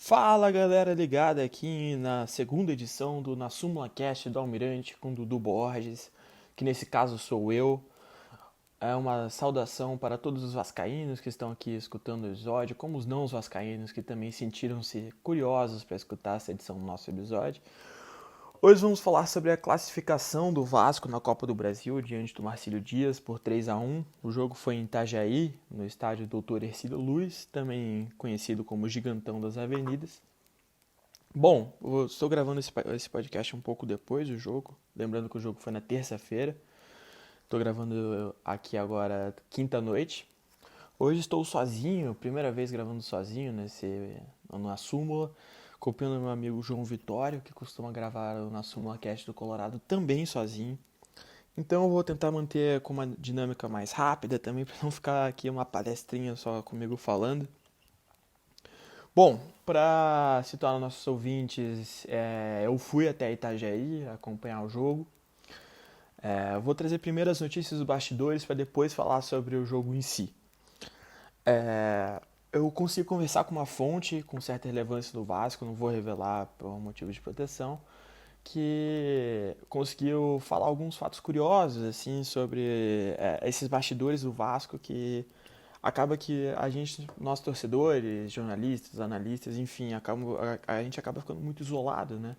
Fala galera ligada aqui na segunda edição do Na Súmula Cast do Almirante com Dudu Borges, que nesse caso sou eu. É uma saudação para todos os vascaínos que estão aqui escutando o episódio, como os não vascaínos que também sentiram-se curiosos para escutar essa edição do nosso episódio. Hoje vamos falar sobre a classificação do Vasco na Copa do Brasil diante do Marcílio Dias por 3-1. O jogo foi em Itajaí, no estádio Doutor Hercílio Luz, também conhecido como Gigantão das Avenidas. Bom, eu estou gravando esse podcast um pouco depois do jogo, lembrando que o jogo foi na terça-feira. Estou gravando aqui agora quinta-noite. Hoje estou sozinho, primeira vez gravando sozinho na Súmula, copiando meu amigo João Vitório, que costuma gravar na Súmula Cast do Colorado também sozinho. Então eu vou tentar manter com uma dinâmica mais rápida também, para não ficar aqui uma palestrinha só comigo falando. Bom, para situar nossos ouvintes, eu fui até Itajaí acompanhar o jogo. Vou trazer primeiro as notícias dos bastidores para depois falar sobre o jogo em si. Eu consigo conversar com uma fonte com certa relevância do Vasco, não vou revelar por motivo de proteção, que conseguiu falar alguns fatos curiosos assim sobre esses bastidores do Vasco que acaba que a gente, nós torcedores, jornalistas, analistas, enfim, a gente acaba ficando muito isolado, né?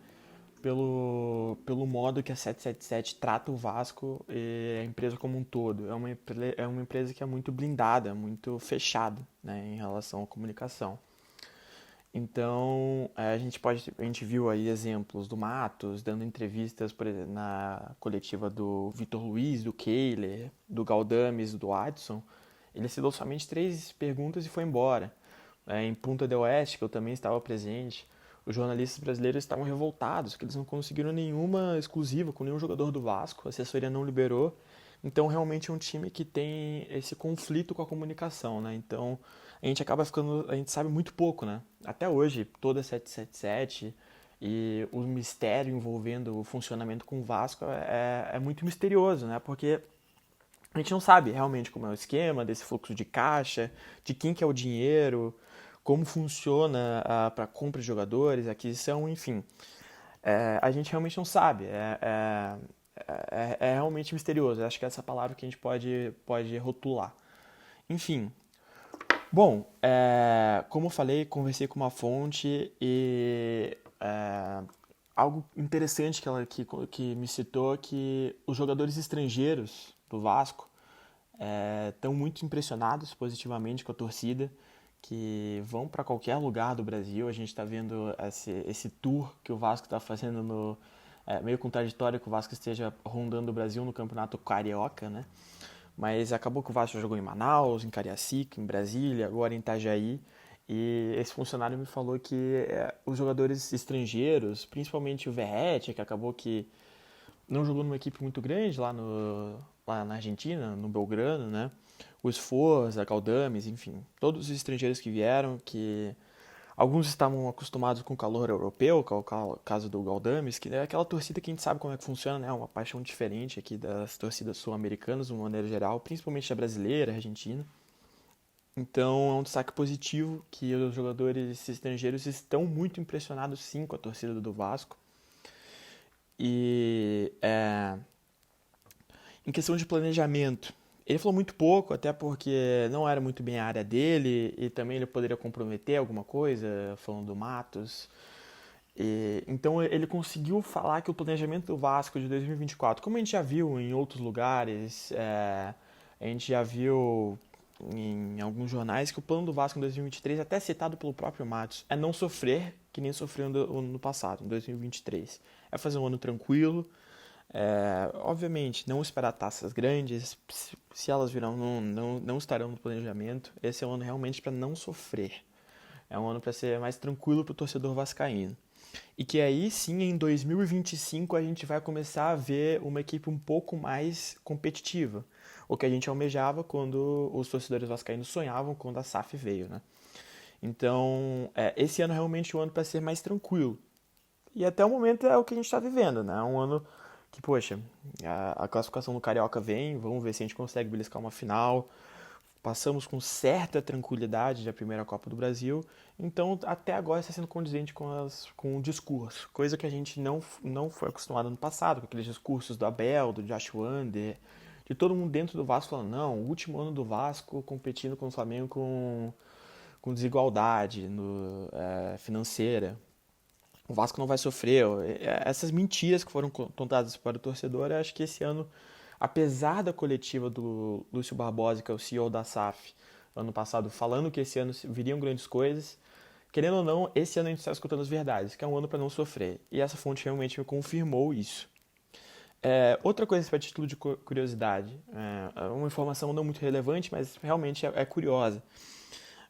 Pelo modo que a 777 trata o Vasco e a empresa como um todo. É uma empresa que é muito blindada, muito fechada, né, em relação à comunicação. Então, a gente viu aí exemplos do Matos dando entrevistas, por exemplo, na coletiva do Vitor Luiz, do Kehler, do Galdames, do Adson. Ele assinou somente 3 perguntas e foi embora. Em Punta del Oeste, que eu também estava presente, os jornalistas brasileiros estavam revoltados, que eles não conseguiram nenhuma exclusiva com nenhum jogador do Vasco, a assessoria não liberou. Então, realmente é um time que tem esse conflito com a comunicação, né? Então, a gente sabe muito pouco, né? Até hoje, toda 777 e o mistério envolvendo o funcionamento com o Vasco é muito misterioso, né? Porque a gente não sabe realmente como é o esquema desse fluxo de caixa, de quem que é o dinheiro, como funciona para compra de jogadores, aquisição, enfim. A gente realmente não sabe. É realmente misterioso. Acho que é essa palavra que a gente pode rotular. Enfim. Bom, como eu falei, conversei com uma fonte e algo interessante que me citou que os jogadores estrangeiros do Vasco estão muito impressionados positivamente com a torcida, que vão para qualquer lugar do Brasil. A gente está vendo esse tour que o Vasco está fazendo meio contraditório que o Vasco esteja rondando o Brasil no Campeonato Carioca, né? Mas acabou que o Vasco jogou em Manaus, em Cariacica, em Brasília, agora em Itajaí. E esse funcionário me falou que os jogadores estrangeiros, principalmente o Verratti, que acabou que não jogou numa equipe muito grande lá na Argentina, no Belgrano, né? O Sforza, Galdames, enfim, todos os estrangeiros que vieram, que alguns estavam acostumados com o calor europeu, que é o caso do Galdames, que é aquela torcida que a gente sabe como é que funciona, né? Uma paixão diferente aqui das torcidas sul-americanas, de uma maneira geral, principalmente a brasileira, a argentina. Então é um destaque positivo que os jogadores estrangeiros estão muito impressionados sim com a torcida do Vasco. E em questão de planejamento, ele falou muito pouco, até porque não era muito bem a área dele e também ele poderia comprometer alguma coisa, falando do Matos. Então ele conseguiu falar que o planejamento do Vasco de 2024, como a gente já viu em outros lugares, a gente já viu em alguns jornais que o plano do Vasco em 2023, até citado pelo próprio Matos, é não sofrer que nem sofreu no passado, em 2023. É fazer um ano tranquilo, obviamente, não esperar taças grandes, se elas virão, não estarão no planejamento. Esse é um ano realmente para não sofrer. É um ano para ser mais tranquilo para o torcedor vascaíno. E que aí sim, em 2025, a gente vai começar a ver uma equipe um pouco mais competitiva. O que a gente almejava quando os torcedores vascaínos sonhavam quando a SAF veio, né? Então, esse ano realmente é um ano para ser mais tranquilo. E até o momento é o que a gente está vivendo, né? É um ano que, poxa, a classificação do Carioca vem, vamos ver se a gente consegue beliscar uma final. Passamos com certa tranquilidade da primeira Copa do Brasil, então até agora está sendo condizente com o discurso, coisa que a gente não foi acostumado no passado, com aqueles discursos do Abel, do Josh Wander, de todo mundo dentro do Vasco falando, não, o último ano do Vasco competindo com o Flamengo com desigualdade financeira, o Vasco não vai sofrer. Essas mentiras que foram contadas para o torcedor, eu acho que esse ano, apesar da coletiva do Lúcio Barbosa, que é o CEO da SAF, ano passado, falando que esse ano viriam grandes coisas, querendo ou não, esse ano a gente está escutando as verdades, que é um ano para não sofrer. E essa fonte realmente me confirmou isso. Outra coisa para título de curiosidade, uma informação não muito relevante, mas realmente é curiosa.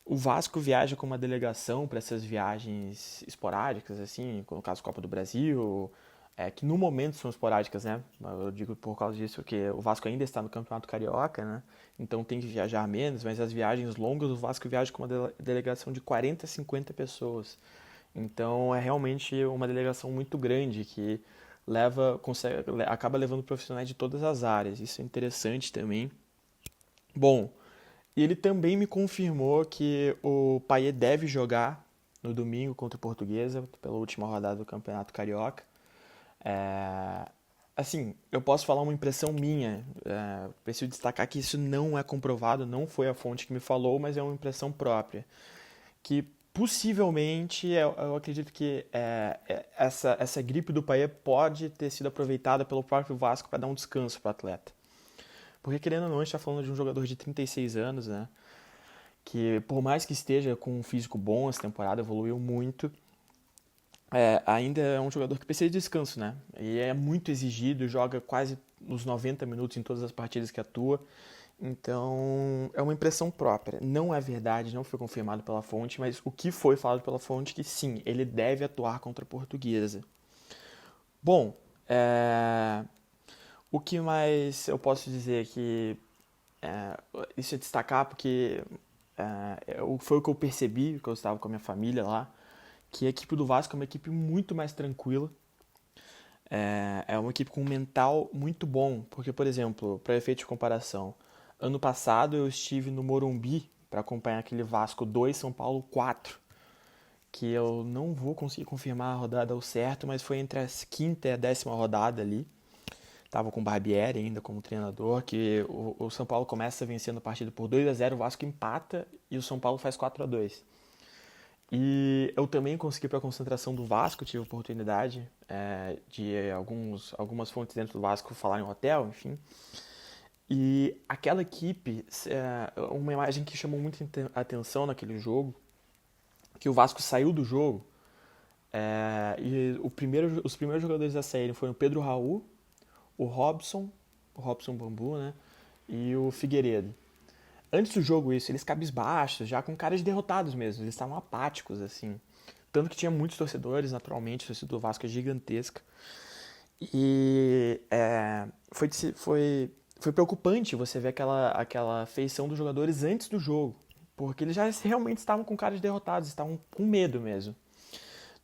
O Vasco viaja com uma delegação para essas viagens esporádicas, assim, no caso Copa do Brasil, que no momento são esporádicas, né? Eu digo por causa disso que o Vasco ainda está no Campeonato Carioca, né? Então tem que viajar menos, mas as viagens longas, o Vasco viaja com uma delegação de 40 a 50 pessoas. Então é realmente uma delegação muito grande que acaba levando profissionais de todas as áreas. Isso é interessante também. Bom, e ele também me confirmou que o Payet deve jogar no domingo contra o Portuguesa, pela última rodada do Campeonato Carioca. É, assim, eu posso falar uma impressão minha. Preciso destacar que isso não é comprovado, não foi a fonte que me falou, mas é uma impressão própria. Que possivelmente, eu acredito que essa gripe do Payet pode ter sido aproveitada pelo próprio Vasco para dar um descanso para o atleta. Porque, querendo ou não, a gente está falando de um jogador de 36 anos, né? Que por mais que esteja com um físico bom essa temporada, evoluiu muito, ainda é um jogador que precisa de descanso, né? E é muito exigido, joga quase os 90 minutos em todas as partidas que atua. Então, é uma impressão própria. Não é verdade, não foi confirmado pela fonte, mas o que foi falado pela fonte é que sim, ele deve atuar contra a Portuguesa. Bom, o que mais eu posso dizer que isso é destacar porque foi o que eu percebi, que eu estava com a minha família lá, que a equipe do Vasco é uma equipe muito mais tranquila, é uma equipe com um mental muito bom, porque, por exemplo, para efeito de comparação, ano passado eu estive no Morumbi para acompanhar aquele Vasco 2, São Paulo 4, que eu não vou conseguir confirmar a rodada ao certo, mas foi entre a quinta e a 10ª rodada ali. Tava com o Barbieri ainda como treinador, que o São Paulo começa vencendo a partida por 2-0, o Vasco empata e o São Paulo faz 4-2. E eu também consegui para a concentração do Vasco, tive a oportunidade de algumas fontes dentro do Vasco falarem em hotel, enfim. E aquela equipe, uma imagem que chamou muita atenção naquele jogo, que o Vasco saiu do jogo, e os primeiros jogadores a saírem foram o Pedro Raul, o Robson Bambu, né? E o Figueiredo. Antes do jogo, eles cabisbaixos, já com caras de derrotados mesmo, eles estavam apáticos, assim. Tanto que tinha muitos torcedores, naturalmente, a torcida do Vasco é gigantesca. E foi preocupante você ver aquela feição dos jogadores antes do jogo, porque eles já realmente estavam com caras de derrotados, estavam com medo mesmo.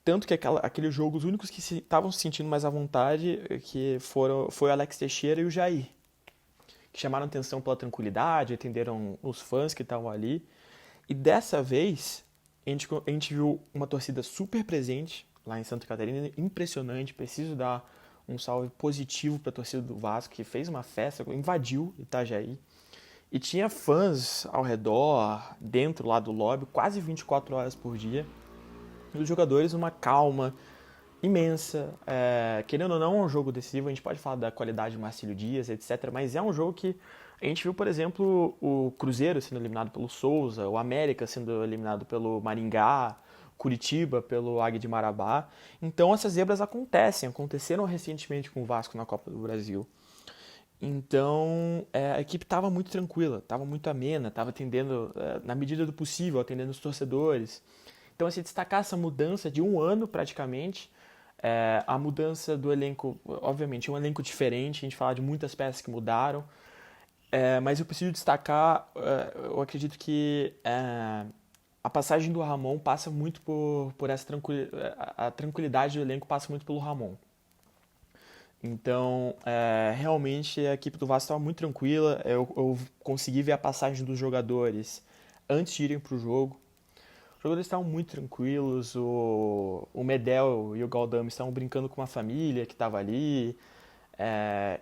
Tanto que aquele jogo, os únicos que estavam se sentindo mais à vontade foi o Alex Teixeira e o Jair, que chamaram atenção pela tranquilidade, atenderam os fãs que estavam ali. E dessa vez, a gente viu uma torcida super presente lá em Santa Catarina, impressionante. Preciso dar um salve positivo para a torcida do Vasco, que fez uma festa, invadiu Itajaí. E tinha fãs ao redor, dentro lá do lobby, quase 24 horas por dia. E os jogadores uma calma imensa. Querendo ou não, é um jogo decisivo. A gente pode falar da qualidade do Marcílio Dias, etc. Mas é um jogo que a gente viu, por exemplo, o Cruzeiro sendo eliminado pelo Souza, o América sendo eliminado pelo Maringá, Curitiba pelo Águia de Marabá. Então essas zebras aconteceram recentemente com o Vasco na Copa do Brasil. Então a equipe estava muito tranquila, estava muito amena, estava atendendo, na medida do possível, atendendo os torcedores. Então, se destacar essa mudança de um ano praticamente, a mudança do elenco, obviamente, um elenco diferente, a gente fala de muitas peças que mudaram, mas eu preciso destacar, eu acredito que a passagem do Ramon passa muito por essa tranquilidade, a tranquilidade do elenco passa muito pelo Ramon. Então, realmente a equipe do Vasco estava muito tranquila. Eu consegui ver a passagem dos jogadores antes de irem para o jogo. Os jogadores estavam muito tranquilos. O Medel e o Galdame estavam brincando com uma família que estava ali.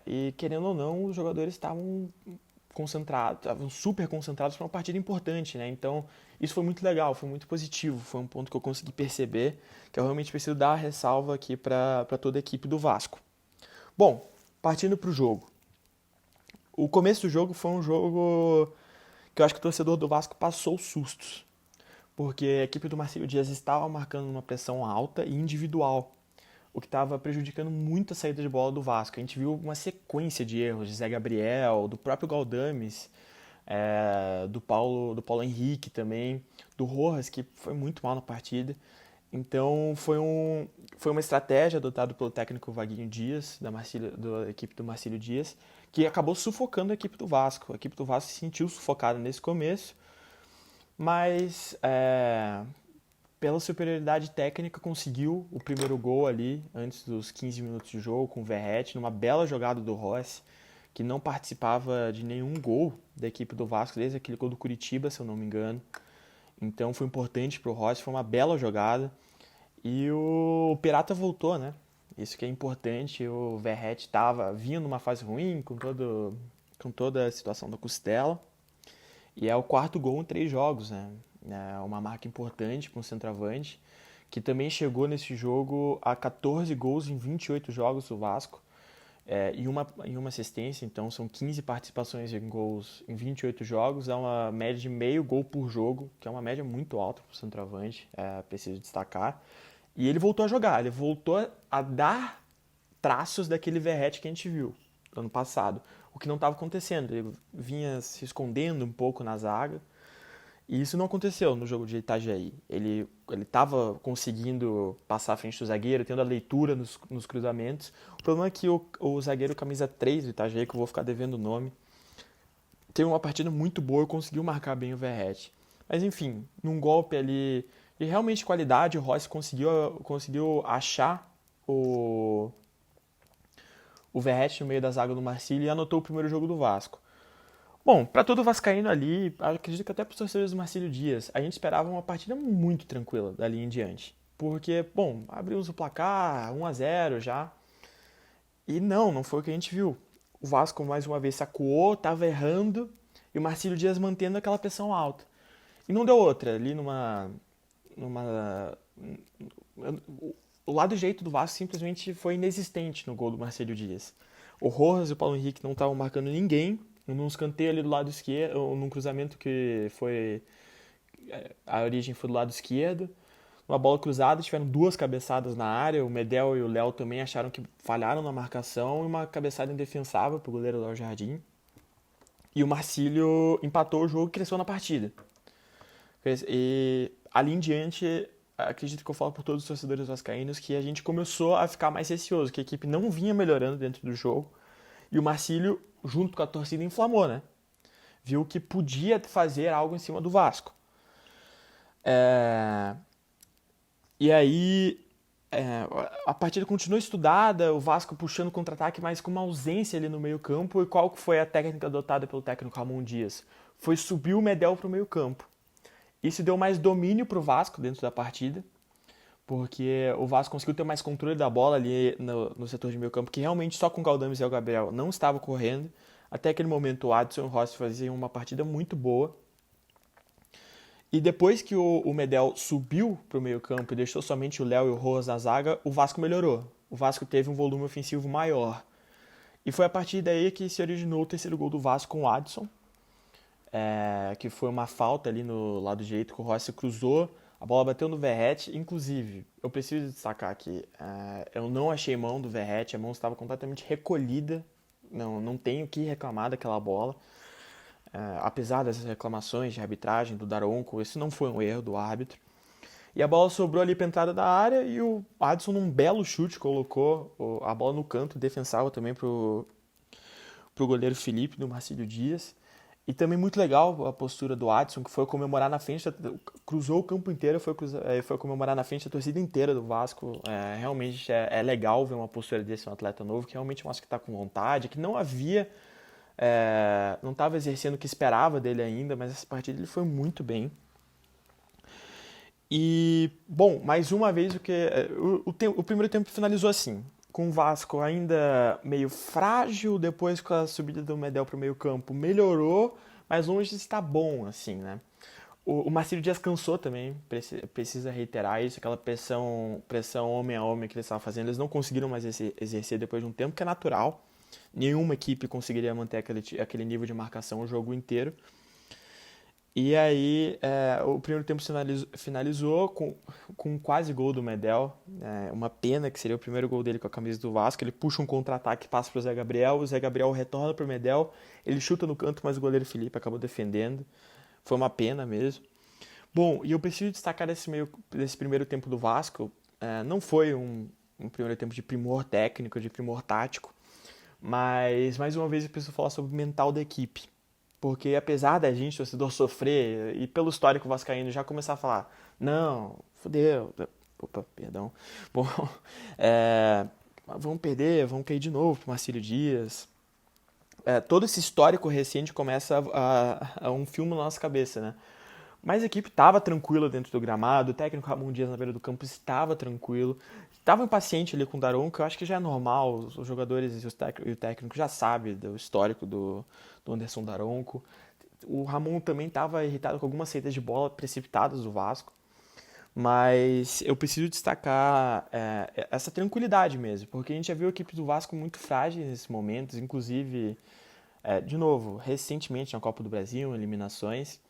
E querendo ou não, os jogadores estavam concentrados, estavam super concentrados para uma partida importante, né? Então, isso foi muito legal, foi muito positivo, foi um ponto que eu consegui perceber, que eu realmente preciso dar a ressalva aqui para toda a equipe do Vasco. Bom, partindo para o jogo. O começo do jogo foi um jogo que eu acho que o torcedor do Vasco passou sustos, porque a equipe do Marcelo Dias estava marcando uma pressão alta e individual, o que estava prejudicando muito a saída de bola do Vasco. A gente viu uma sequência de erros de Zé Gabriel, do próprio Galdames, do Paulo Henrique também, do Rojas, que foi muito mal na partida. Então foi uma estratégia adotada pelo técnico Vaguinho Dias, da equipe do Marcílio Dias, que acabou sufocando a equipe do Vasco. A equipe do Vasco se sentiu sufocada nesse começo, mas pela superioridade técnica conseguiu o primeiro gol ali, antes dos 15 minutos de jogo, com o Verratti, numa bela jogada do Rossi, que não participava de nenhum gol da equipe do Vasco, desde aquele gol do Curitiba, se eu não me engano. Então foi importante para o Rossi, foi uma bela jogada. E o Pirata voltou, né? Isso que é importante. O Verratti vinha numa fase ruim, com toda a situação da costela. E é o quarto gol em 3 jogos, né? É uma marca importante para um centroavante, que também chegou nesse jogo a 14 gols em 28 jogos do Vasco, e uma assistência, então são 15 participações em gols em 28 jogos, é uma média de meio gol por jogo, que é uma média muito alta para o centroavante, preciso destacar. E ele voltou a jogar, ele voltou a dar traços daquele Verratti que a gente viu ano passado, o que não estava acontecendo, ele vinha se escondendo um pouco na zaga, e isso não aconteceu no jogo de Itajaí. Ele estava conseguindo passar à frente do zagueiro, tendo a leitura nos cruzamentos. O problema é que o zagueiro camisa 3 do Itajaí, que eu vou ficar devendo o nome, teve uma partida muito boa e conseguiu marcar bem o Verratti. Mas enfim, num golpe ali de realmente qualidade, o Rossi conseguiu achar o Verratti no meio da zaga do Marcílio e anotou o primeiro jogo do Vasco. Bom, para todo vascaíno ali, acredito que até para os torcedores do Marcílio Dias, a gente esperava uma partida muito tranquila dali em diante. Porque, bom, abrimos o placar, 1-0 já. E não foi o que a gente viu. O Vasco mais uma vez sacuou, estava errando, e o Marcílio Dias mantendo aquela pressão alta. E não deu outra, ali numa o lado direito do Vasco simplesmente foi inexistente no gol do Marcílio Dias. O Rojas e o Paulo Henrique não estavam marcando ninguém, num escanteio ali do lado esquerdo, ou num cruzamento que foi. A origem foi do lado esquerdo. Uma bola cruzada, tiveram 2 cabeçadas na área. O Medel e o Léo também acharam que falharam na marcação. E uma cabeçada indefensável para o goleiro Léo Jardim. E o Marcílio empatou o jogo e cresceu na partida. E ali em diante, acredito que eu falo por todos os torcedores vascaínos, que a gente começou a ficar mais receoso, que a equipe não vinha melhorando dentro do jogo. E o Marcílio, junto com a torcida, inflamou, né? Viu que podia fazer algo em cima do Vasco. E aí, a partida continuou estudada, o Vasco puxando contra-ataque, mas com uma ausência ali no meio-campo. E qual que foi a técnica adotada pelo técnico Ramon Dias? Foi subir o Medel para o meio-campo. Isso deu mais domínio para o Vasco dentro da partida, porque o Vasco conseguiu ter mais controle da bola ali no setor de meio-campo, que realmente só com o Galdames e o Gabriel não estava correndo. Até aquele momento, o Adson e o Rossi faziam uma partida muito boa. E depois que o Medel subiu para o meio-campo e deixou somente o Léo e o Rojas na zaga, o Vasco melhorou. O Vasco teve um volume ofensivo maior. E foi a partir daí que se originou o terceiro gol do Vasco com o Adson, que foi uma falta ali no lado direito, que o Rossi cruzou, a bola bateu no Verratti. Inclusive, eu preciso destacar aqui, eu não achei mão do Verratti, a mão estava completamente recolhida, não tenho o que reclamar daquela bola. Apesar das reclamações de arbitragem do Daronco, esse não foi um erro do árbitro. E a bola sobrou ali para a entrada da área e o Adson, num belo chute, colocou a bola no canto defensável também pro goleiro Felipe, do Marcílio Dias. E também muito legal a postura do Adson, que foi comemorar na frente, cruzou o campo inteiro, foi comemorar na frente da torcida inteira do Vasco. Realmente é legal ver uma postura desse, um atleta novo, que realmente mostra que está com vontade, que não havia, não estava exercendo o que esperava dele ainda, mas essa partida ele foi muito bem. E, bom, mais uma vez o primeiro tempo finalizou assim, com o Vasco ainda meio frágil, depois com a subida do Medel para o meio campo melhorou, mas longe de estar bom, assim, né? O Marcílio Dias cansou também, precisa reiterar isso, aquela pressão homem a homem que eles estavam fazendo, eles não conseguiram mais exercer depois de um tempo, que é natural. Nenhuma equipe conseguiria manter aquele nível de marcação o jogo inteiro. E aí, o primeiro tempo finalizou com quase gol do Medel. Uma pena que seria o primeiro gol dele com a camisa do Vasco. Ele puxa um contra-ataque, passa para o Zé Gabriel. O Zé Gabriel retorna para o Medel. Ele chuta no canto, mas o goleiro Felipe acabou defendendo. Foi uma pena mesmo. Bom, e eu preciso destacar desse primeiro tempo do Vasco. Não foi um primeiro tempo de primor técnico, de primor tático. Mas, mais uma vez, eu preciso falar sobre o mental da equipe. Porque apesar da gente, torcedor, sofrer, e pelo histórico vascaíno já começar a falar, não, fodeu, opa, perdão, bom, vamos perder, vamos cair de novo pro Marcílio Dias. Todo esse histórico recente começa a um filme na nossa cabeça, né? Mas a equipe estava tranquila dentro do gramado, o técnico Ramon Dias na beira do campo estava tranquilo, estava impaciente ali com o Daronco, eu acho que já é normal, os jogadores e o técnico já sabem do histórico do Anderson Daronco. O Ramon também estava irritado com algumas saídas de bola precipitadas do Vasco, mas eu preciso destacar essa tranquilidade mesmo, porque a gente já viu a equipe do Vasco muito frágil nesses momentos, inclusive, de novo, recentemente na Copa do Brasil, em eliminações.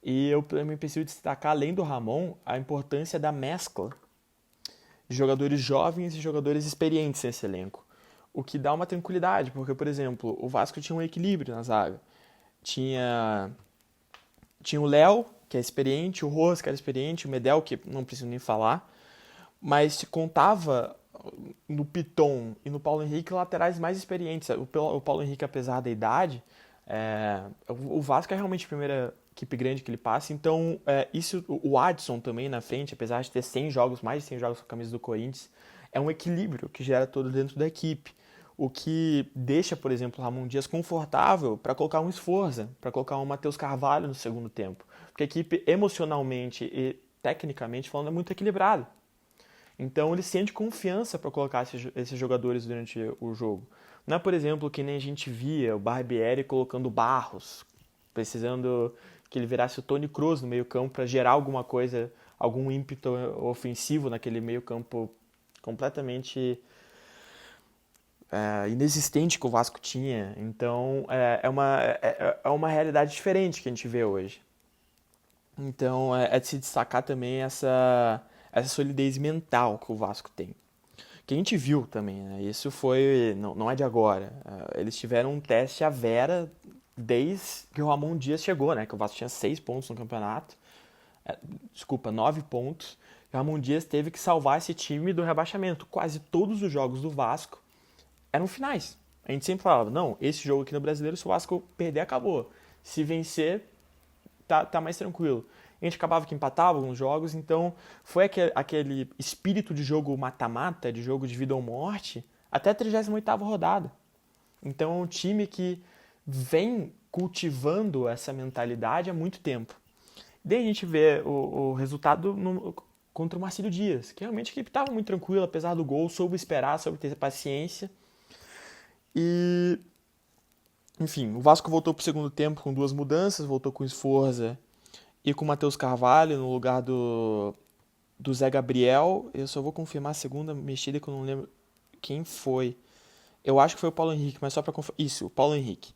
E eu também preciso destacar, além do Ramon, a importância da mescla de jogadores jovens e jogadores experientes nesse elenco. O que dá uma tranquilidade, porque, por exemplo, o Vasco tinha um equilíbrio na zaga. Tinha, tinha o Léo, que é experiente, o Rojas, que era experiente, o Medel, que não preciso nem falar, mas se contava no Piton e no Paulo Henrique laterais mais experientes. O Paulo Henrique, apesar da idade, o Vasco é realmente a primeira equipe grande que ele passa, então o Adson também na frente, apesar de ter 100 jogos, mais de 100 jogos com a camisa do Corinthians, é um equilíbrio que gera todo dentro da equipe, o que deixa, por exemplo, o Ramon Dias confortável para colocar um Sforza, para colocar um Matheus Carvalho no segundo tempo, porque a equipe emocionalmente e tecnicamente falando é muito equilibrada. Então ele sente confiança para colocar esses jogadores durante o jogo. Não é, por exemplo, que nem a gente via o Barbieri colocando Barros, precisando que ele virasse o Toni Kroos no meio-campo para gerar alguma coisa, algum ímpeto ofensivo naquele meio-campo completamente inexistente que o Vasco tinha. Então é uma realidade diferente que a gente vê hoje. Então é de se destacar também essa solidez mental que o Vasco tem. Que a gente viu também, né? Isso foi, não é de agora. Eles tiveram um teste à vera desde que o Ramon Dias chegou, né? Que o Vasco tinha 6 pontos no campeonato. Desculpa, 9 pontos. O Ramon Dias teve que salvar esse time do rebaixamento. Quase todos os jogos do Vasco eram finais. A gente sempre falava, não, esse jogo aqui no Brasileiro, se o Vasco perder, acabou. Se vencer, tá mais tranquilo. A gente acabava que empatava alguns jogos, então foi aquele espírito de jogo mata-mata, de jogo de vida ou morte, até a 38ª rodada. Então é um time que vem cultivando essa mentalidade há muito tempo. Daí a gente vê o resultado contra o Marcílio Dias, que realmente a equipe estava muito tranquila, apesar do gol, soube esperar, soube ter paciência. E, enfim, o Vasco voltou para o segundo tempo com 2 mudanças, voltou com o Sforza e com o Matheus Carvalho no lugar do Zé Gabriel. Eu só vou confirmar a segunda mexida que eu não lembro quem foi. Eu acho que foi o Paulo Henrique, mas só para confirmar. Isso, o Paulo Henrique.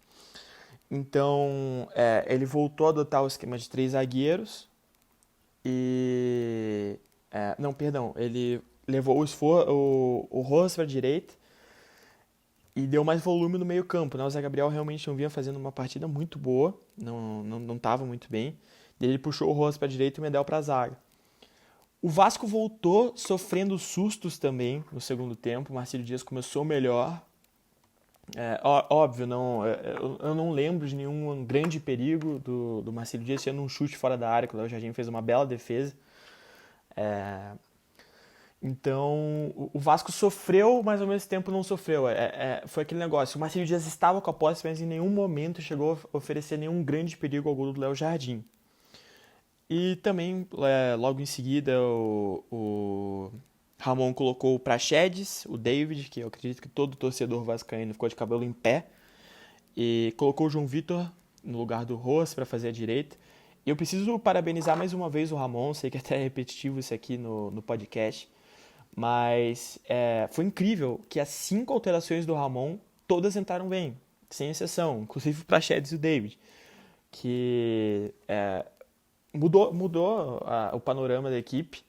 Então, ele voltou a adotar o esquema de 3 zagueiros. E. Não, perdão. Ele levou o Rojas para a direita e deu mais volume no meio-campo, né? O Zé Gabriel realmente não vinha fazendo uma partida muito boa, não estava muito bem. Ele puxou o Rojas para a direita e o Medel para a zaga. O Vasco voltou sofrendo sustos também no segundo tempo. O Marcílio Dias começou melhor, Óbvio, não, eu não lembro de nenhum grande perigo do Marcelo Dias sendo um chute fora da área, que o Léo Jardim fez uma bela defesa. É, então, o Vasco sofreu, mas ao mesmo tempo não sofreu. Foi aquele negócio, o Marcelo Dias estava com a posse, mas em nenhum momento chegou a oferecer nenhum grande perigo ao gol do Léo Jardim. E também, logo em seguida, o Ramon colocou o Praxedes, o David, que eu acredito que todo torcedor vascaíno ficou de cabelo em pé, e colocou o João Vitor no lugar do Roas para fazer a direita. E eu preciso parabenizar mais uma vez o Ramon, sei que até é repetitivo isso aqui no podcast, mas foi incrível que as 5 alterações do Ramon, todas entraram bem, sem exceção, inclusive o Praxedes e o David, que mudou o panorama da equipe.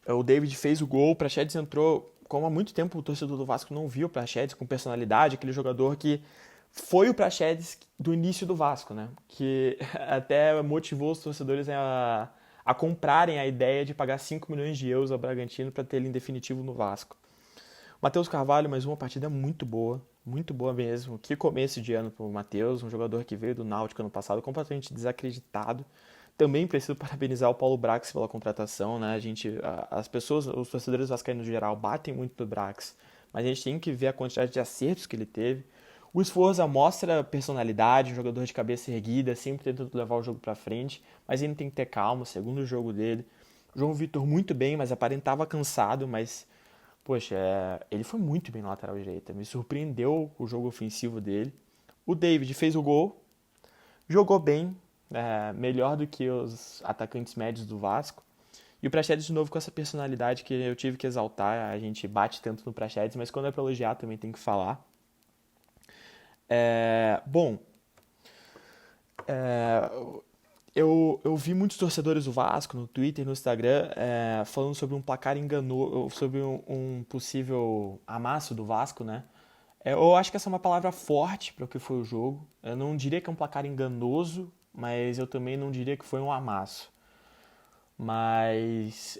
O David fez o gol, o Praxedes entrou, como há muito tempo o torcedor do Vasco não viu o Praxedes com personalidade, aquele jogador que foi o Praxedes do início do Vasco, né? Que até motivou os torcedores a comprarem a ideia de pagar 5 milhões de euros ao Bragantino para ter ele em definitivo no Vasco. Matheus Carvalho, mais uma partida muito boa mesmo. Que começo de ano para o Matheus, um jogador que veio do Náutico ano passado completamente desacreditado. Também preciso parabenizar o Paulo Brax pela contratação, né? As pessoas, os torcedores vascaínos no geral, batem muito no Brax, mas a gente tem que ver a quantidade de acertos que ele teve. O Sforza mostra personalidade, um jogador de cabeça erguida, sempre tentando levar o jogo para frente, mas ele tem que ter calma, segundo o jogo dele. O João Vitor muito bem, mas aparentava cansado, mas poxa, ele foi muito bem na lateral direita, me surpreendeu o jogo ofensivo dele. O David fez o gol, jogou bem, melhor do que os atacantes médios do Vasco. E o Praxedes de novo com essa personalidade que eu tive que exaltar. A gente bate tanto no Praxedes, mas quando é pra elogiar também tem que falar. Bom, eu vi muitos torcedores do Vasco no Twitter, no Instagram, falando sobre um placar enganoso, sobre um possível amasso do Vasco, né? Eu acho que essa é uma palavra forte para o que foi o jogo. Eu não diria que é um placar enganoso, mas eu também não diria que foi um amasso. Mas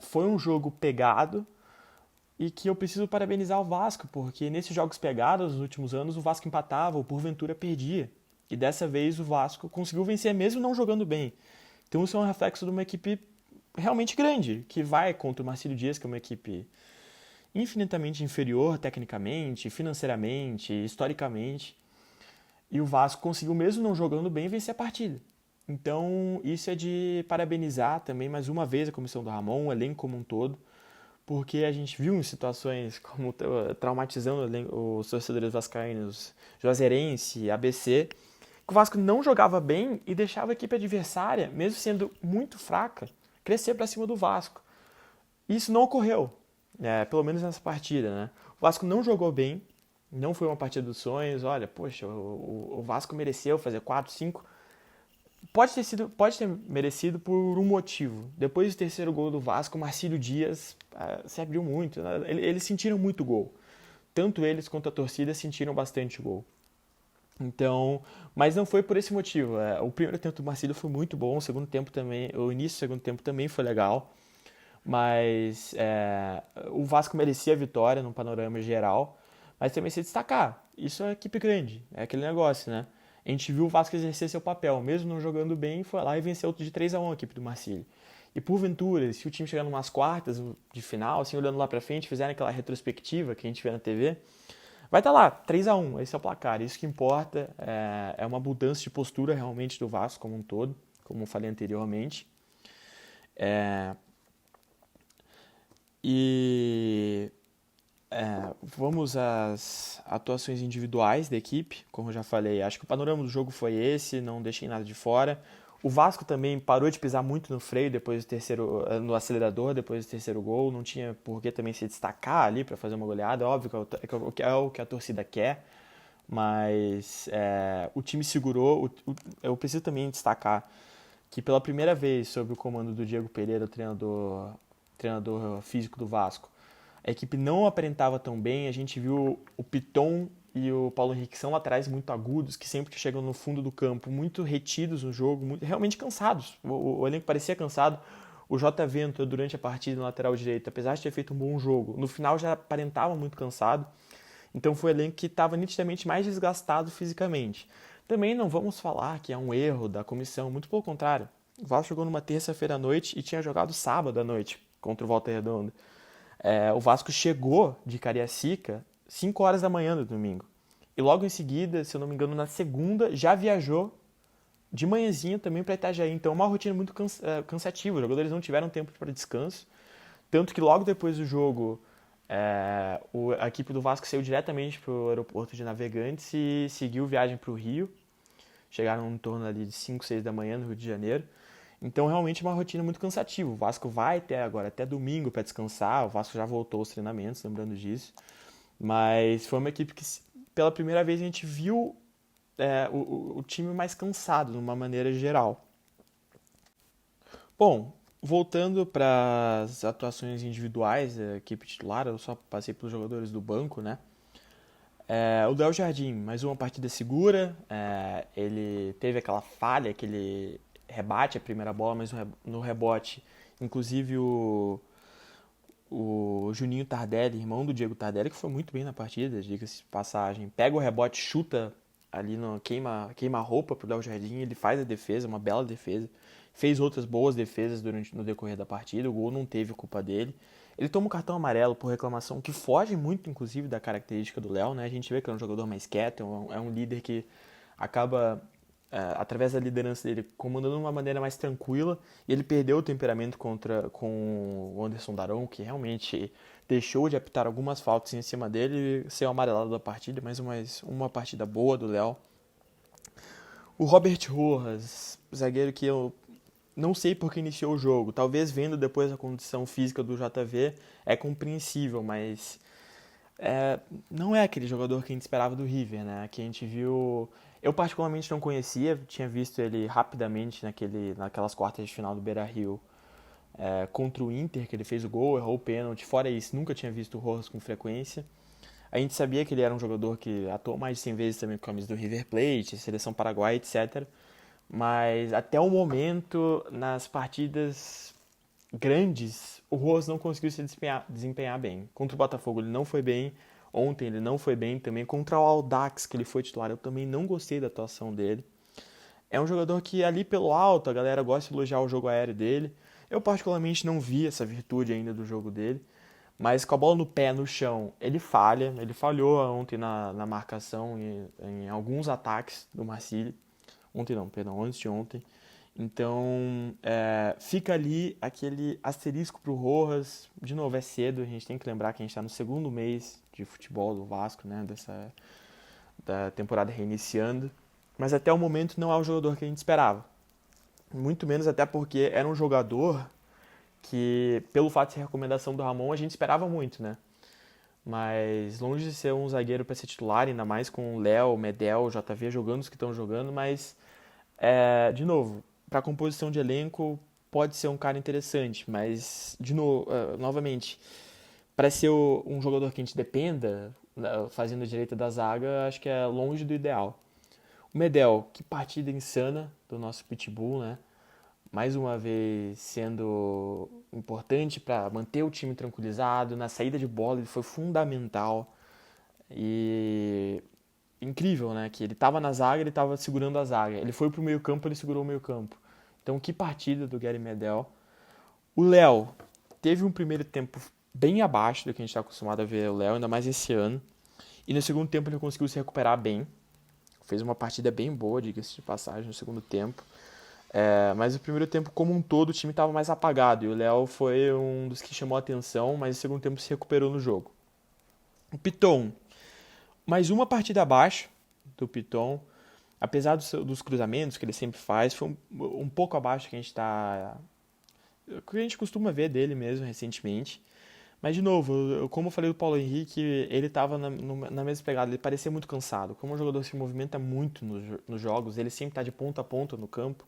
foi um jogo pegado e que eu preciso parabenizar o Vasco, porque nesses jogos pegados, nos últimos anos, o Vasco empatava ou porventura perdia. E dessa vez o Vasco conseguiu vencer mesmo não jogando bem. Então isso é um reflexo de uma equipe realmente grande, que vai contra o Marcílio Dias, que é uma equipe infinitamente inferior tecnicamente, financeiramente, historicamente. E o Vasco conseguiu, mesmo não jogando bem, vencer a partida. Então, isso é de parabenizar também, mais uma vez, a comissão do Ramon, o elenco como um todo, porque a gente viu em situações como traumatizando os torcedores vascaínos, Juazeirense, ABC, que o Vasco não jogava bem e deixava a equipe adversária, mesmo sendo muito fraca, crescer para cima do Vasco. Isso não ocorreu, pelo menos nessa partida, né? O Vasco não jogou bem, não foi uma partida dos sonhos. Olha, poxa, o Vasco mereceu fazer 4, 5. Pode ter merecido por um motivo. Depois do terceiro gol do Vasco, o Marcílio Dias se abriu muito. Né? Eles sentiram muito gol. Tanto eles quanto a torcida sentiram bastante gol. Então, mas não foi por esse motivo. O primeiro tempo do Marcílio foi muito bom, o segundo tempo também, o início do segundo tempo também foi legal. Mas o Vasco merecia a vitória no panorama geral, mas também se destacar. Isso é equipe grande, é aquele negócio, né? A gente viu o Vasco exercer seu papel, mesmo não jogando bem, foi lá e venceu de 3-1 a equipe do Marcílio. E porventura, se o time chegar umas quartas de final, assim, olhando lá pra frente, fizerem aquela retrospectiva que a gente vê na TV, vai estar lá, 3-1, esse é o placar. Isso que importa, é uma mudança de postura realmente do Vasco como um todo, como eu falei anteriormente. E vamos às atuações individuais da equipe. Como eu já falei, acho que o panorama do jogo foi esse, não deixei nada de fora. O Vasco também parou de pisar muito no freio depois do no acelerador depois do terceiro gol. Não tinha por que também se destacar ali para fazer uma goleada. Óbvio que é o que a torcida quer, mas o time segurou. Eu preciso também destacar que pela primeira vez, sob o comando do Diego Pereira, o treinador físico do Vasco, a equipe não aparentava tão bem. A gente viu o Piton e o Paulo Henrique são laterais muito agudos, que sempre que chegam no fundo do campo, muito retidos no jogo, realmente cansados. O elenco parecia cansado. O JV entrou durante a partida na lateral direita, apesar de ter feito um bom jogo. No final já aparentava muito cansado. Então foi um elenco que estava nitidamente mais desgastado fisicamente. Também não vamos falar que é um erro da comissão, muito pelo contrário. O Vasco jogou numa terça-feira à noite e tinha jogado sábado à noite contra o Volta Redonda. O Vasco chegou de Cariacica 5 horas da manhã do domingo. E logo em seguida, se eu não me engano, na segunda, já viajou de manhãzinha também para Itajaí. Então, uma rotina muito cansativa. Os jogadores não tiveram tempo para descanso. Tanto que logo depois do jogo, a equipe do Vasco saiu diretamente para o aeroporto de Navegantes e seguiu viagem para o Rio. Chegaram em torno ali de 5, 6 da manhã no Rio de Janeiro. Então, realmente, uma rotina muito cansativa. O Vasco vai até domingo para descansar. O Vasco já voltou aos treinamentos, lembrando disso. Mas foi uma equipe que, pela primeira vez, a gente viu o time mais cansado, de uma maneira geral. Bom, voltando para as atuações individuais da equipe titular, eu só passei pelos jogadores do banco, né? O Léo Jardim, mais uma partida segura. Ele teve aquela falha, aquele rebate a primeira bola, mas no rebote, inclusive o Juninho Tardelli, irmão do Diego Tardelli, que foi muito bem na partida, diga-se de passagem, pega o rebote, chuta ali, queima a roupa pro Léo Jardim, ele faz a defesa, uma bela defesa. Fez outras boas defesas no decorrer da partida, o gol não teve culpa dele. Ele toma um cartão amarelo por reclamação que foge muito, inclusive, da característica do Léo, né? A gente vê que é um jogador mais quieto, é um líder que acaba, através da liderança dele, comandando de uma maneira mais tranquila. E ele perdeu o temperamento com o Anderson Daron, que realmente deixou de apitar algumas faltas em cima dele e saiu amarelado da partida, mas uma partida boa do Léo. O Robert Rojas, zagueiro que eu não sei por que iniciou o jogo. Talvez vendo depois a condição física do JV é compreensível, mas não é aquele jogador que a gente esperava do River, né? Que a gente viu. Eu particularmente não conhecia, tinha visto ele rapidamente naquelas quartas de final do Beira-Rio contra o Inter, que ele fez o gol, errou o pênalti. Fora isso, nunca tinha visto o Rojas com frequência. A gente sabia que ele era um jogador que atuou mais de 100 vezes também com a camisa do River Plate, seleção paraguaia, etc. Mas até o momento, nas partidas grandes, o Rojas não conseguiu se desempenhar bem. Contra o Botafogo ele não foi bem, ontem ele não foi bem também. Contra o Audax, que ele foi titular, eu também não gostei da atuação dele. É um jogador que ali pelo alto, a galera gosta de elogiar o jogo aéreo dele. Eu particularmente não vi essa virtude ainda do jogo dele. Mas com a bola no pé, no chão, ele falha. Ele falhou ontem na marcação em alguns ataques do Marcílio. Ontem não, perdão, antes de ontem. Então, fica ali aquele asterisco pro Rojas. De novo, é cedo, a gente tem que lembrar que a gente está no segundo mês de futebol do Vasco, né, da temporada reiniciando. Mas até o momento não é o jogador que a gente esperava. Muito menos até porque era um jogador que, pelo fato de ser recomendação do Ramon, a gente esperava muito, né? Mas longe de ser um zagueiro para ser titular, ainda mais com o Léo, Medel, JV jogando os que estão jogando, mas, de novo, para a composição de elenco pode ser um cara interessante, mas, de novo, novamente, para ser um jogador que a gente dependa, fazendo a direita da zaga, acho que é longe do ideal. O Medel, que partida insana do nosso Pitbull, né? Mais uma vez sendo importante para manter o time tranquilizado. Na saída de bola ele foi fundamental. E incrível, né? Que ele estava na zaga, ele estava segurando a zaga. Ele foi pro meio campo, ele segurou o meio campo. Então que partida do Gary Medel. O Léo teve um primeiro tempo bem abaixo do que a gente está acostumado a ver o Léo, ainda mais esse ano. E no segundo tempo ele conseguiu se recuperar bem. Fez uma partida bem boa, diga-se de passagem, no segundo tempo. Mas o primeiro tempo, como um todo, o time estava mais apagado. E o Léo foi um dos que chamou a atenção, mas no segundo tempo se recuperou no jogo. O Piton, mais uma partida abaixo do Piton. Apesar dos cruzamentos que ele sempre faz, foi um pouco abaixo do que que a gente costuma ver dele mesmo recentemente. Mas, de novo, como eu falei do Paulo Henrique, ele estava na mesma pegada, ele parecia muito cansado. Como um jogador que se movimenta muito nos jogos, ele sempre está de ponta a ponta no campo.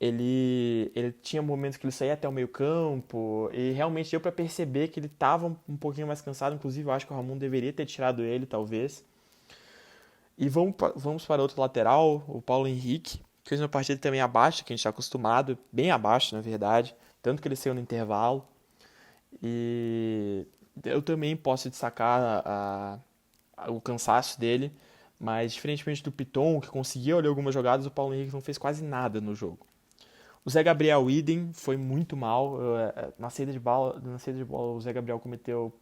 Ele tinha momentos que ele saía até o meio campo e realmente deu para perceber que ele estava um pouquinho mais cansado. Inclusive, eu acho que o Ramon deveria ter tirado ele, talvez. E vamos para outro lateral, o Paulo Henrique, que fez uma partida também abaixo, que a gente está acostumado, bem abaixo, na verdade. Tanto que ele saiu no intervalo. E eu também posso destacar o cansaço dele, mas diferentemente do Piton, que conseguia olhar algumas jogadas, o Paulo Henrique não fez quase nada no jogo. O Zé Gabriel idem, foi muito mal. Na saída de bola, o Zé Gabriel cometeu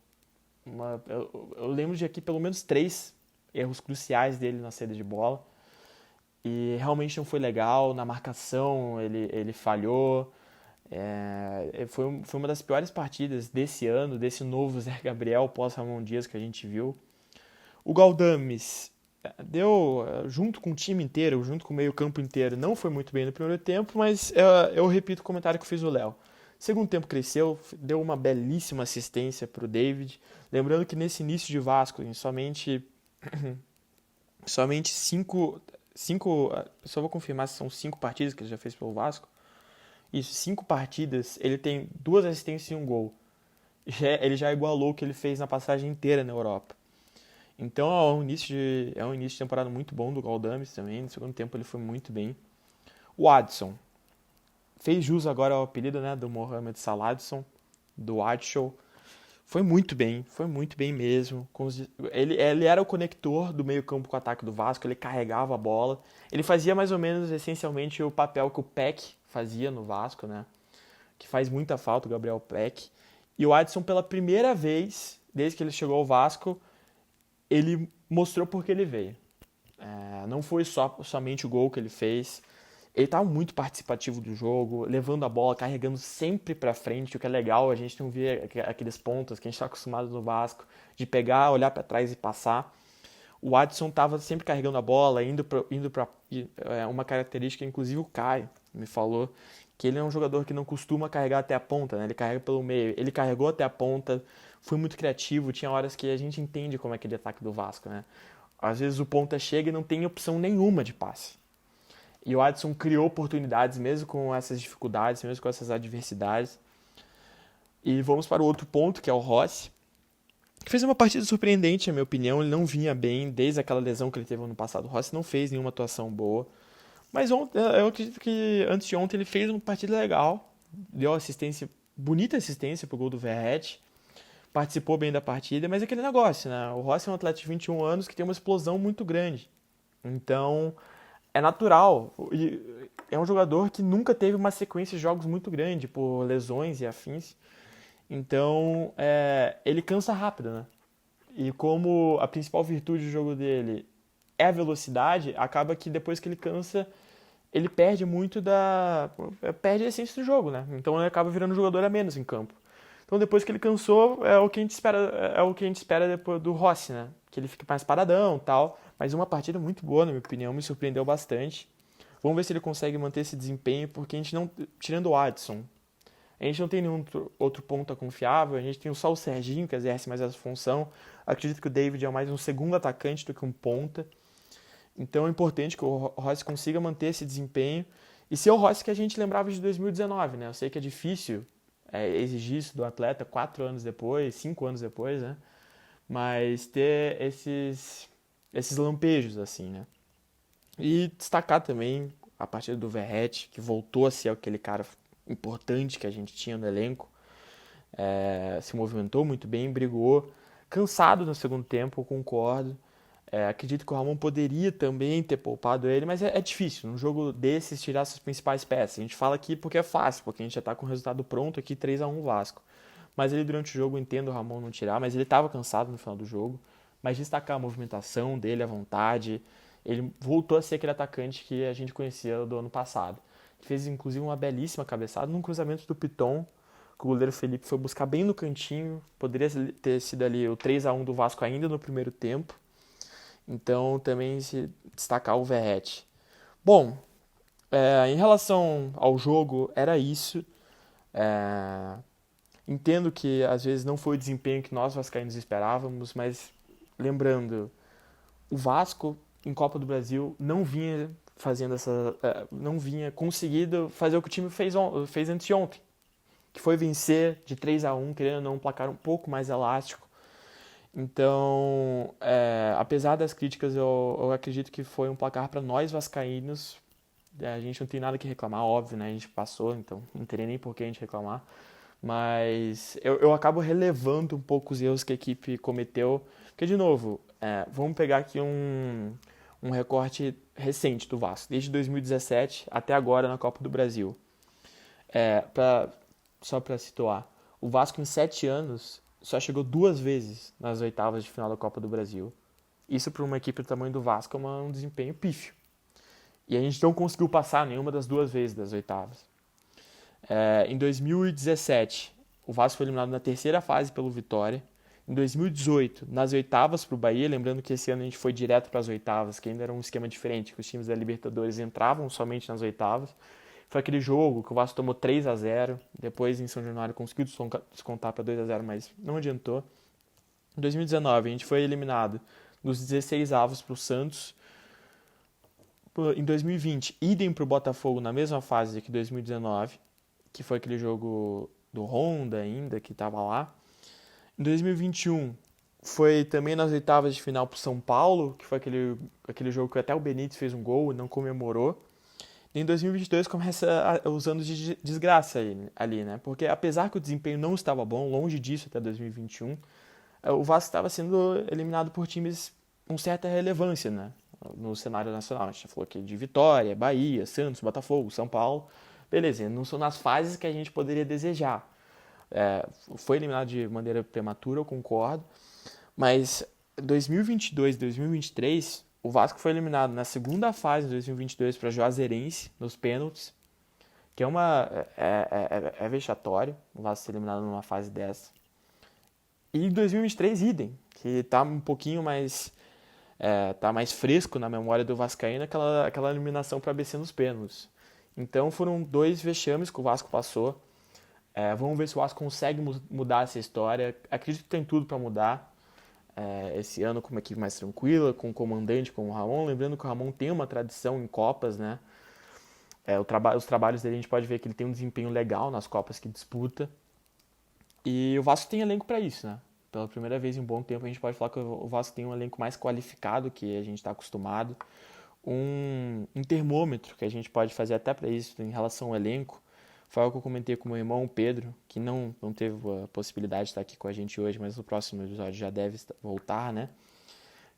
eu lembro de aqui pelo menos 3 erros cruciais dele na saída de bola. E realmente não foi legal. Na marcação, ele falhou. Foi uma das piores partidas desse ano, desse novo Zé Gabriel pós-Ramon Dias que a gente viu. O Galdames deu, junto com o time inteiro, junto com o meio-campo inteiro, não foi muito bem no primeiro tempo, mas eu repito o comentário que eu fiz o Léo. Segundo tempo cresceu, deu uma belíssima assistência para o David. Lembrando que nesse início de Vasco, em somente cinco, só vou confirmar se são 5 partidas que ele já fez pelo Vasco. Isso, 5 partidas, ele tem 2 assistências e 1 gol. Ele já igualou o que ele fez na passagem inteira na Europa. Então é um início de temporada muito bom do Galdames também. No segundo tempo ele foi muito bem. O Adson fez jus agora ao apelido, né, do Mohamed Saladson, do Adshow. Foi muito bem mesmo. Ele era o conector do meio campo com o ataque do Vasco, ele carregava a bola. Ele fazia mais ou menos, essencialmente, o papel que o Peck fazia no Vasco, né? Que faz muita falta, o Gabriel Peck. E o Adson, pela primeira vez, desde que ele chegou ao Vasco, ele mostrou por que ele veio. Não foi somente o gol que ele fez. Ele estava muito participativo do jogo, levando a bola, carregando sempre para frente, o que é legal. A gente não vê aqueles pontos que a gente está acostumado no Vasco, de pegar, olhar para trás e passar. O Adson estava sempre carregando a bola, indo para uma característica, inclusive o Caio me falou, que ele é um jogador que não costuma carregar até a ponta, né? Ele carrega pelo meio. Ele carregou até a ponta, foi muito criativo. Tinha horas que a gente entende como é aquele ataque do Vasco, né? Às vezes o ponta chega e não tem opção nenhuma de passe. E o Adson criou oportunidades mesmo com essas dificuldades, mesmo com essas adversidades. E vamos para o outro ponto, que é o Rossi, que fez uma partida surpreendente, na minha opinião. Ele não vinha bem desde aquela lesão que ele teve ano passado. O Rossi não fez nenhuma atuação boa. Mas eu acredito que antes de ontem ele fez uma partida legal. Deu assistência, bonita assistência pro gol do Verratti. Participou bem da partida, mas é aquele negócio, né? O Rossi é um atleta de 21 anos que tem uma explosão muito grande. Então, é natural. E é um jogador que nunca teve uma sequência de jogos muito grande por lesões e afins. Então, ele cansa rápido, né? E como a principal virtude do jogo dele é a velocidade, acaba que depois que ele cansa, ele perde muito perde a essência do jogo, né? Então ele acaba virando um jogador a menos em campo. Então depois que ele cansou, é o que a gente espera depois do Rossi, né? Que ele fique mais paradão, tal, mas uma partida muito boa, na minha opinião, me surpreendeu bastante. Vamos ver se ele consegue manter esse desempenho, porque a gente não, tirando o Adson, a gente não tem nenhum outro ponta confiável, a gente tem só o Serginho que exerce mais essa função. Acredito que o David é mais um segundo atacante do que um ponta. Então é importante que o Rossi consiga manter esse desempenho e ser o Rossi que a gente lembrava de 2019, né? Eu sei que é difícil exigir isso do atleta 4 anos depois, 5 anos depois, né? Mas ter esses lampejos, assim, né? E destacar também a partida do Verratti, que voltou a ser aquele cara importante que a gente tinha no elenco. Se movimentou muito bem, brigou. Cansado no segundo tempo, eu concordo. Acredito que o Ramon poderia também ter poupado ele, mas é difícil num jogo desses tirar suas principais peças. A gente fala aqui porque é fácil, porque a gente já está com o resultado pronto aqui, 3-1 Vasco. Mas ele durante o jogo, eu entendo o Ramon não tirar, mas ele estava cansado no final do jogo. Mas destacar a movimentação dele, a vontade, ele voltou a ser aquele atacante que a gente conhecia do ano passado. Fez inclusive uma belíssima cabeçada num cruzamento do Piton, que o goleiro Felipe foi buscar bem no cantinho. Poderia ter sido ali o 3-1 do Vasco ainda no primeiro tempo. Então, também se destacar o Verratti. Bom, em relação ao jogo, era isso. É, Entendo que às vezes não foi o desempenho que nós vascaínos esperávamos, mas lembrando, o Vasco em Copa do Brasil não vinha não vinha conseguindo fazer o que o time fez anteontem, que foi vencer de 3-1, querendo ou não um placar um pouco mais elástico. Então, apesar das críticas, eu acredito que foi um placar para nós vascaínos. A gente não tem nada que reclamar, óbvio, né? A gente passou, então não teria nem por que a gente reclamar. Mas eu acabo relevando um pouco os erros que a equipe cometeu. Porque, de novo, Vamos pegar aqui um recorte recente do Vasco, desde 2017 até agora na Copa do Brasil. Só para situar, o Vasco em 7 anos só chegou 2 vezes nas oitavas de final da Copa do Brasil. Isso para uma equipe do tamanho do Vasco é um desempenho pífio. E a gente não conseguiu passar nenhuma das 2 vezes das oitavas. Em 2017, o Vasco foi eliminado na terceira fase pelo Vitória. Em 2018, nas oitavas para o Bahia, lembrando que esse ano a gente foi direto para as oitavas, que ainda era um esquema diferente, que os times da Libertadores entravam somente nas oitavas. Foi aquele jogo que o Vasco tomou 3-0, depois em São Januário conseguiu descontar para 2-0, mas não adiantou. Em 2019, a gente foi eliminado nos 16 avos para o Santos. Em 2020, idem para o Botafogo na mesma fase que 2019, que foi aquele jogo do Honda ainda, que estava lá. Em 2021, foi também nas oitavas de final para o São Paulo, que foi aquele jogo que até o Benítez fez um gol e não comemorou. E em 2022 começa os anos de desgraça ali, né? Porque apesar que o desempenho não estava bom, longe disso até 2021, o Vasco estava sendo eliminado por times com certa relevância, né? No cenário nacional. A gente já falou aqui de Vitória, Bahia, Santos, Botafogo, São Paulo. Beleza, não são nas fases que a gente poderia desejar. Foi eliminado de maneira prematura, eu concordo. Mas 2022 e 2023, o Vasco foi eliminado na segunda fase de 2022 para Juazeirense, nos pênaltis, que é vexatório o Vasco ser eliminado numa fase dessa. E em 2023, idem, que está um pouquinho mais tá mais fresco na memória do vascaíno aquela eliminação para ABC nos pênaltis. Então foram 2 vexames que o Vasco passou. Vamos ver se o Vasco consegue mudar essa história. Acredito que tem tudo para mudar. Esse ano com uma equipe mais tranquila, com um comandante como o Ramon. Lembrando que o Ramon tem uma tradição em Copas, né? Os trabalhos dele a gente pode ver que ele tem um desempenho legal nas Copas que disputa. E o Vasco tem elenco para isso, né? Pela primeira vez em um bom tempo a gente pode falar que o Vasco tem um elenco mais qualificado que a gente está acostumado. Um termômetro que a gente pode fazer até para isso em relação ao elenco foi algo que eu comentei com o meu irmão, o Pedro, que não teve a possibilidade de estar aqui com a gente hoje, mas no próximo episódio já deve voltar, né?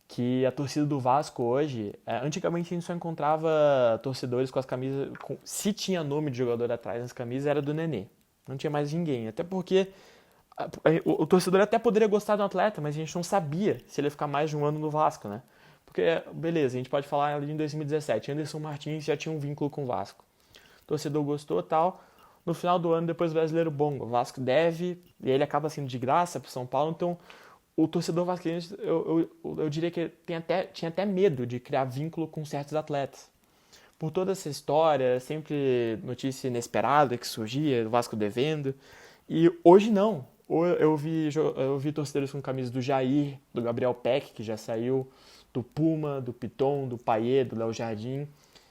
Que a torcida do Vasco hoje, antigamente a gente só encontrava torcedores com as camisas, se tinha nome de jogador atrás nas camisas era do Nenê, não tinha mais ninguém, até porque o torcedor até poderia gostar do atleta, mas a gente não sabia se ele ia ficar mais de um ano no Vasco, né? Porque, beleza, a gente pode falar ali em 2017, Anderson Martins já tinha um vínculo com o Vasco. O torcedor gostou e tal. No final do ano, depois do Brasileiro Bom, o Vasco deve, e ele acaba sendo de graça para o São Paulo, então o torcedor vascaíno, eu diria que tinha até medo de criar vínculo com certos atletas. Por toda essa história, sempre notícia inesperada que surgia, o Vasco devendo, e hoje não. Eu vi torcedores com camisas do Jair, do Gabriel Peck, que já saiu, do Puma, do Piton, do Payet, do Léo Jardim.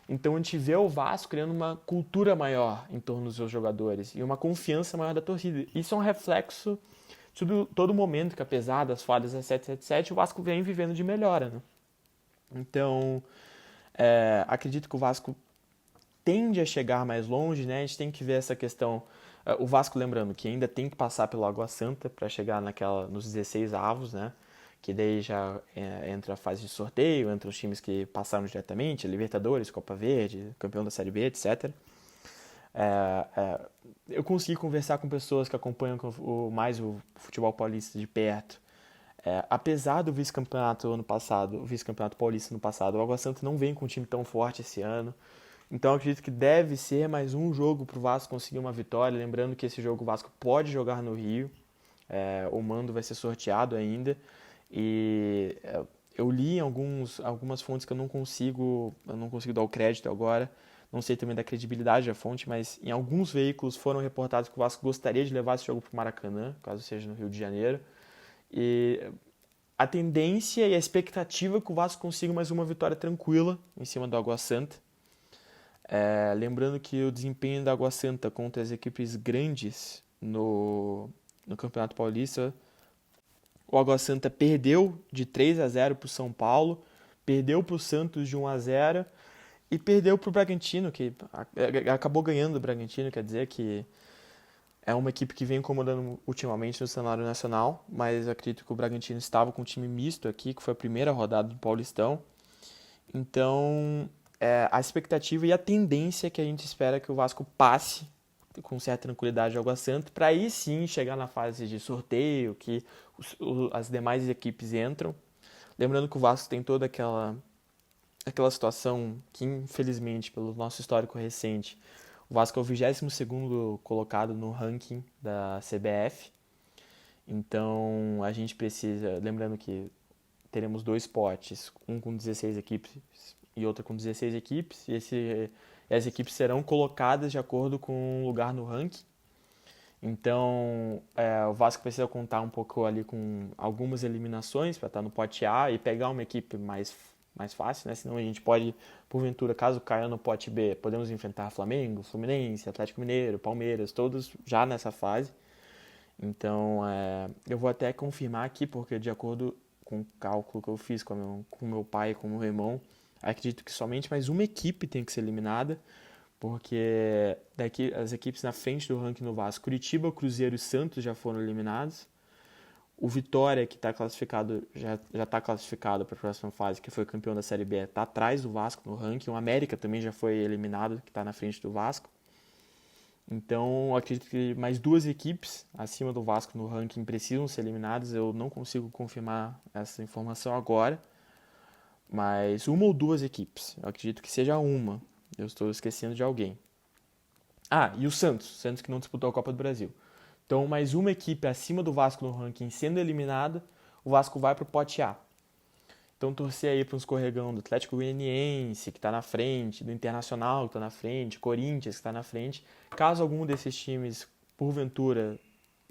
Então a gente vê o Vasco criando uma cultura maior em torno dos seus jogadores e uma confiança maior da torcida. Isso é um reflexo de todo momento que, apesar das falhas da 777, o Vasco vem vivendo de melhora, né? Então, acredito que o Vasco tende a chegar mais longe, né? A gente tem que ver essa questão. O Vasco, lembrando, que ainda tem que passar pelo Água Santa para chegar nos 16 avos, né? Que daí já entra a fase de sorteio, entra os times que passaram diretamente, Libertadores, Copa Verde, campeão da Série B, etc. Eu consegui conversar com pessoas que acompanham mais o futebol paulista de perto. Apesar do vice-campeonato ano passado, o vice-campeonato paulista no passado, o Água Santa não vem com um time tão forte esse ano. Então eu acredito que deve ser mais um jogo para o Vasco conseguir uma vitória. Lembrando que esse jogo o Vasco pode jogar no Rio. O mando vai ser sorteado ainda. E eu li em algumas fontes que eu não consigo dar o crédito agora, não sei também da credibilidade da fonte, mas em alguns veículos foram reportados que o Vasco gostaria de levar esse jogo para o Maracanã, caso seja no Rio de Janeiro, e a tendência e a expectativa é que o Vasco consiga mais uma vitória tranquila em cima do Água Santa. Lembrando que o desempenho da Água Santa contra as equipes grandes no Campeonato Paulista, o Água Santa perdeu de 3-0 para o São Paulo, perdeu para o Santos de 1-0 e perdeu para o Bragantino, que acabou ganhando o Bragantino, quer dizer que é uma equipe que vem incomodando ultimamente no cenário nacional, mas acredito que o Bragantino estava com um time misto aqui, que foi a primeira rodada do Paulistão. Então, a expectativa e a tendência é que a gente espera que o Vasco passe com certa tranquilidade ao Água Santa, para aí sim chegar na fase de sorteio, que as demais equipes entram. Lembrando que o Vasco tem toda aquela situação que, infelizmente, pelo nosso histórico recente, o Vasco é o 22º colocado no ranking da CBF. Então, a gente precisa... Lembrando que teremos 2 potes, um com 16 equipes e outro com 16 equipes. E as equipes serão colocadas de acordo com o lugar no ranking. Então, o Vasco precisa contar um pouco ali com algumas eliminações para estar no pote A e pegar uma equipe mais fácil, né? Senão a gente pode, porventura, caso caia no pote B, podemos enfrentar Flamengo, Fluminense, Atlético Mineiro, Palmeiras, todos já nessa fase. Então, eu vou até confirmar aqui, porque de acordo com o cálculo que eu fiz com meu pai e com meu irmão, acredito que somente mais uma equipe tem que ser eliminada, porque daqui as equipes na frente do ranking no Vasco, Curitiba, Cruzeiro e Santos já foram eliminados. O Vitória, que está classificado, já está classificado para a próxima fase, que foi campeão da Série B, está atrás do Vasco no ranking. O América também já foi eliminado, que está na frente do Vasco. Então, eu acredito que mais 2 equipes acima do Vasco no ranking precisam ser eliminadas. Eu não consigo confirmar essa informação agora, mas uma ou 2 equipes. Eu acredito que seja uma. Eu estou esquecendo de alguém. Ah, e o Santos que não disputou a Copa do Brasil. Então, mais uma equipe acima do Vasco no ranking sendo eliminada, o Vasco vai para o pote A. Então, torcer aí para um escorregão do Atlético Goianiense, que está na frente, do Internacional, que está na frente, Corinthians, que está na frente. Caso algum desses times, porventura,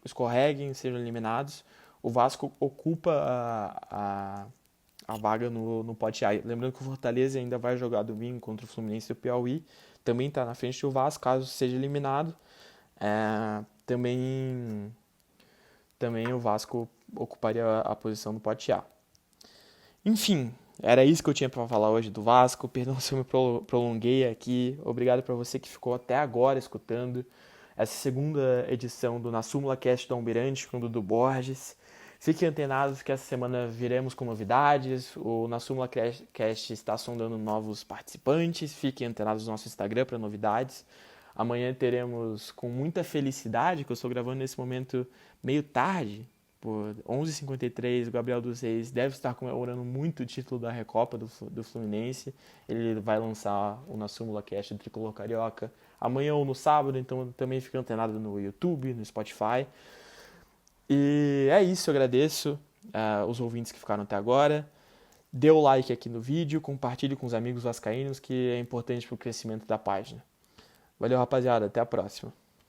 escorreguem, sejam eliminados, o Vasco ocupa a vaga no pote A. Lembrando que o Fortaleza ainda vai jogar domingo contra o Fluminense do Piauí, também está na frente do Vasco, caso seja eliminado. Também o Vasco ocuparia a posição no pote A. Enfim, era isso que eu tinha para falar hoje do Vasco. Perdão se eu me prolonguei aqui. Obrigado para você que ficou até agora escutando essa segunda edição do Na Súmula Cast do Almirante com o Dudu Borges. Fiquem antenados que essa semana viremos com novidades. O Na Súmula Cast está sondando novos participantes. Fiquem antenados no nosso Instagram para novidades. Amanhã teremos, com muita felicidade, que eu estou gravando nesse momento meio tarde, por 11h53, o Gabriel dos Reis deve estar comemorando muito o título da Recopa do Fluminense. Ele vai lançar o Na Súmula Cast do Tricolor Carioca amanhã ou no sábado, então também fica antenado no YouTube, no Spotify. E é isso, eu agradeço os ouvintes que ficaram até agora. Dê o like aqui no vídeo, compartilhe com os amigos vascaínos, que é importante para o crescimento da página. Valeu, rapaziada, até a próxima.